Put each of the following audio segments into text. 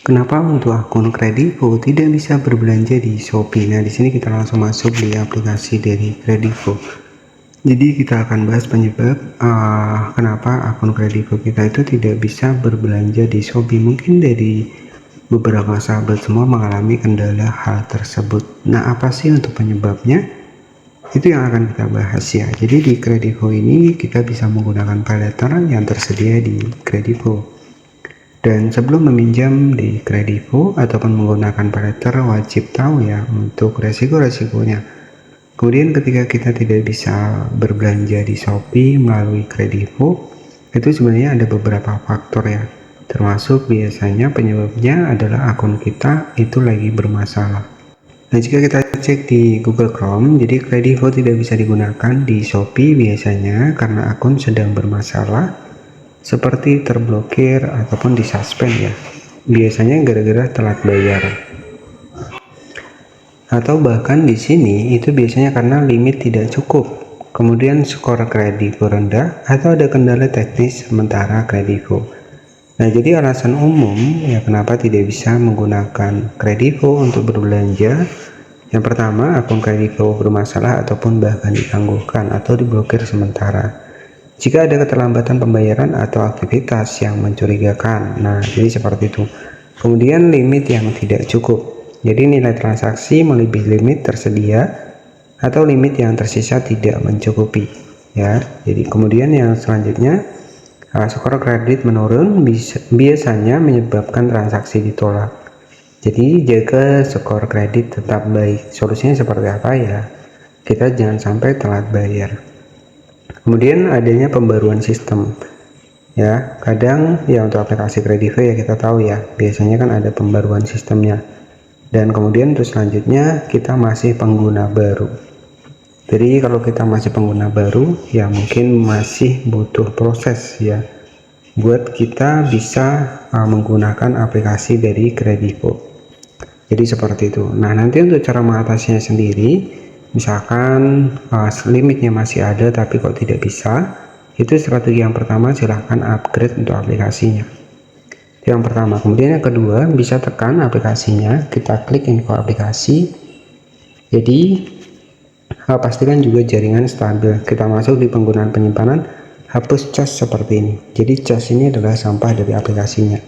Kenapa untuk akun Kredivo tidak bisa berbelanja di Shopee? Nah, di sini kita langsung masuk di aplikasi dari Kredivo. Jadi kita akan bahas penyebab kenapa akun Kredivo kita itu tidak bisa berbelanja di Shopee. Mungkin dari beberapa sahabat semua mengalami kendala hal tersebut. Nah, apa sih untuk penyebabnya? Itu yang akan kita bahas ya. Jadi di Kredivo ini kita bisa menggunakan paylater yang tersedia di Kredivo. Dan sebelum meminjam di Kredivo ataupun menggunakan paylater, wajib tahu ya untuk resiko-resikonya. Kemudian ketika kita tidak bisa berbelanja di Shopee melalui Kredivo, itu sebenarnya ada beberapa faktor ya. Termasuk biasanya penyebabnya adalah akun kita itu lagi bermasalah. Nah, jika kita cek di Google Chrome, jadi Kredivo tidak bisa digunakan di Shopee biasanya karena akun sedang bermasalah, seperti terblokir ataupun disuspend ya. Biasanya gara-gara telat bayar. Atau bahkan di sini itu biasanya karena limit tidak cukup. Kemudian skor Kredivo rendah atau ada kendala teknis sementara Kredivo. Nah, jadi alasan umum ya kenapa tidak bisa menggunakan Kredivo untuk berbelanja. Yang pertama, akun Kredivo bermasalah ataupun bahkan ditangguhkan atau diblokir sementara. Jika ada keterlambatan pembayaran atau aktivitas yang mencurigakan, nah jadi seperti itu. Kemudian limit yang tidak cukup, jadi nilai transaksi melebihi limit tersedia atau limit yang tersisa tidak mencukupi ya. Jadi kemudian yang selanjutnya, skor kredit menurun biasanya menyebabkan transaksi ditolak. Jadi jaga skor kredit tetap baik. Solusinya seperti apa ya? Kita jangan sampai telat bayar. Kemudian adanya pembaruan sistem ya, kadang ya untuk aplikasi Kredivo ya kita tahu ya biasanya kan ada pembaruan sistemnya. Dan kemudian terus selanjutnya kita masih pengguna baru. Jadi kalau kita masih pengguna baru ya mungkin masih butuh proses ya buat kita bisa menggunakan aplikasi dari Kredivo. Jadi seperti itu. Nah, nanti untuk cara mengatasinya sendiri, misalkan limitnya masih ada tapi kok tidak bisa, itu strategi yang pertama silahkan upgrade untuk aplikasinya. Yang pertama. Kemudian yang kedua, bisa tekan aplikasinya, kita klik info aplikasi. Jadi pastikan juga jaringan stabil. Kita masuk di penggunaan penyimpanan, hapus cas seperti ini. Jadi cas ini adalah sampah dari aplikasinya.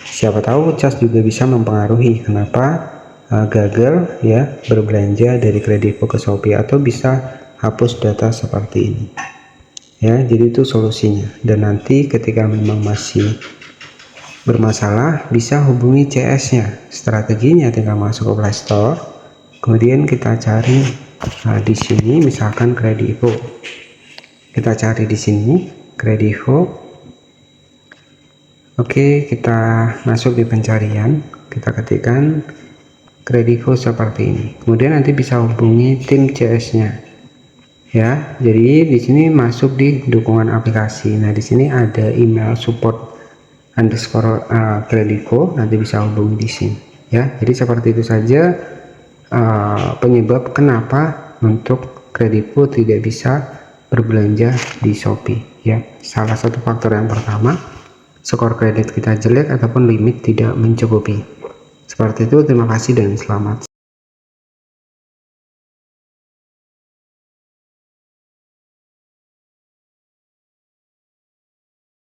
Siapa tahu cas juga bisa mempengaruhi kenapa gagal ya berbelanja dari Kredivo ke Shopee, atau bisa hapus data seperti ini ya. Jadi itu solusinya. Dan nanti ketika memang masih bermasalah bisa hubungi CS nya. Strateginya tinggal masuk ke Play Store, kemudian kita cari di sini misalkan Kredivo, kita cari di sini Kredivo. Oke, kita masuk di pencarian, kita ketikkan Kredivo seperti ini. Kemudian nanti bisa hubungi tim CS-nya. Ya, jadi di sini masuk di dukungan aplikasi. Nah, di sini ada email support underscore Kredivo, nanti bisa hubungi di sini. Ya, jadi seperti itu saja penyebab kenapa untuk Kredivo tidak bisa berbelanja di Shopee. Ya, salah satu faktor yang pertama, skor kredit kita jelek ataupun limit tidak mencukupi. Seperti itu, terima kasih dan selamat.